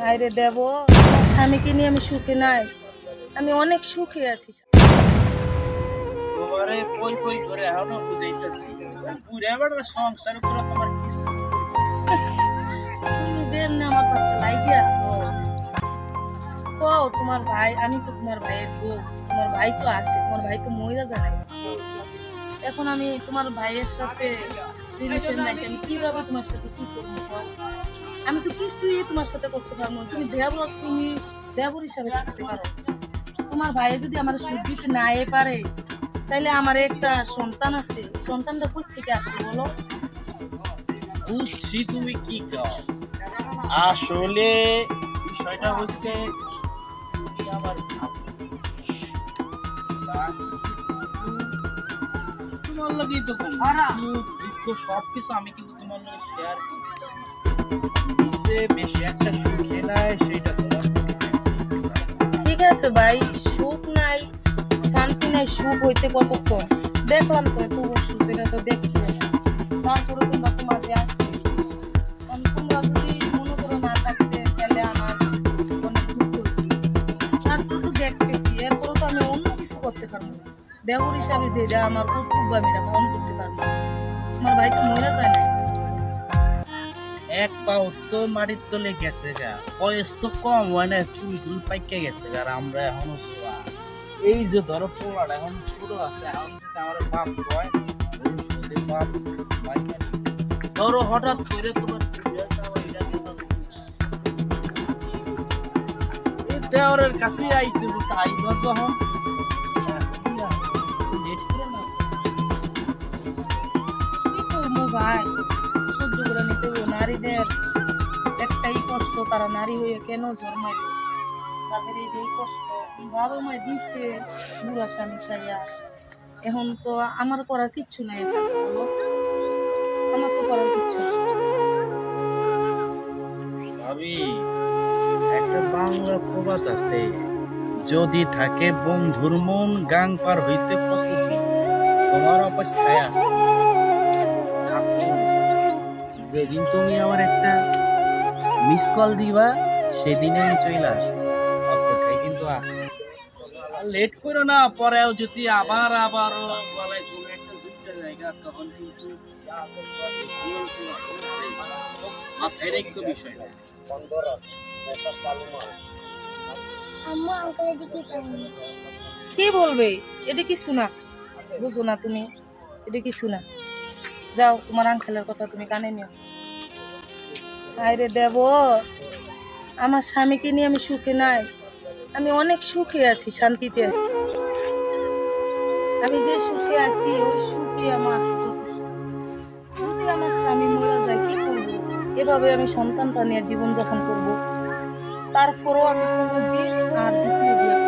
আরে দেব, আমার স্বামীকে নিয়ে আমি সুখে নাই, আমি অনেক সুখে আছি। তোমারে কই কই করে এখনো বুঝাইতেছি পুরা বেড়া সংসার পুরো তোমার কিছু তুমি যেমনি আমার কাছে লাগি আছো, তোমার ভাই, আমি তো তোমার ভাইয়ের বউ, তোমার ভাই তো আছে, তোমার ভাই তো মইরা যায় না। এখন আমি তোমার ভাইয়ের সাথে রিলেশন রাখি, আমি কিভাবে তোমার সাথে কি করবো বল? আমি তো কিছুই তোমার সাথে করতে পারবো না। তুমি দেবর হিসাবে থাকতে পারো। তোমার ভাই যদি আমার সুখ দিতে না পারে, তাইলে আমার একটা সন্তান আছে, সন্তানটা কই থেকে আসে বলো? বুঝছি তুমি কি কও। আসলে বিষয়টা হচ্ছে তুমি আমার তোমার লাগেই তো সুখ দুঃখ সবকিছু আমি কিন্তু তোমার লগে শেয়ার করি। যে বেশি একটা সুখে নাই সেটা তোমার ঠিক আছে ভাই, সুখ নাই, শান্তি নাই, সুখ হইতে কতক্ষণ? দেখলাম তো এত বছর ধরে তো দেখতে, তারপরে তোমরা তো মাঝে আসছো। তোমরা যদি মনে করো না থাকতে, তাহলে আমার অনেক দুঃখ হচ্ছে। তারপরে তো দেখতেছি, এরপরে তো আমি অন্য কিছু করতে পারবো না। দেবর হিসাবে যেটা আমার কর্তব্য, আমি এটা পালন করতে পারবো না। আমার ভাই তো মরে যায় না। এক পাও তো মাটির তলে গেছে গা, বয়স তো কম হয় না, চুল টুল পাইকে গেছে গা। আর আমরা এখনো জোয়া, এই যে ধরো পোলাটা এখন ছোট আছে, এখন যদি আমার বাপ হয় ভবিষ্যতে বাপ ভাই মানে ধরো হঠাৎ করে তোমার বিয়ে যাওয়া, এটা কেন এই দেওরের কাছে আইতে হতো, আইব যখন লেট করে না। কি করবো ভাই, সহ্য করে নিতে হবে। নারীদের একটাই কষ্ট, তারা নারী হয়ে কেন জন্মাইল, তাদের এই কষ্ট বাবা মায় দিচ্ছে বুড়া স্বামী চাইয়া। এখন তো আমার করার কিচ্ছু নাই, এখানে বলো, আমার তো করার কিচ্ছু নাই। ভাবি, একটা বাংলা প্রবাদ আছে, যদি থাকে বন্ধুর মন গাং পার হইতে কত দিন, তোমার অপেক্ষায় আছে। থাকো। যেদিন তুমি আমার একটা মিস কল দিবা সেদিনে আমি চলে আসবো, অপেক্ষায় কিন্তু আছে। আর লেট করো না, পরেও যদি আবার গলায় কোনো একটা জুটটা জায়গা, তখন কিন্তু মাথায় রেখো বিষয়টা। কি বলবে? এটা কিছু না, বুঝো না তুমি, এটা কিছু না। যাও, তোমার আঙ্কেলের কথা তুমি কানে নিও। আরে দেব, আমার স্বামীকে নিয়ে আমি সুখে নাই, আমি অনেক সুখে আছি, শান্তিতে আছি। আমি যে সুখে আছি, ওই সুখে আমার যথেষ্ট। যদি আমার স্বামী মরে যায়, কি করবো? এভাবে আমি সন্তানটা নিয়ে জীবনযাপন করব। তারপরও আমি কোনোদিন আর দ্বিতীয় বিয়ে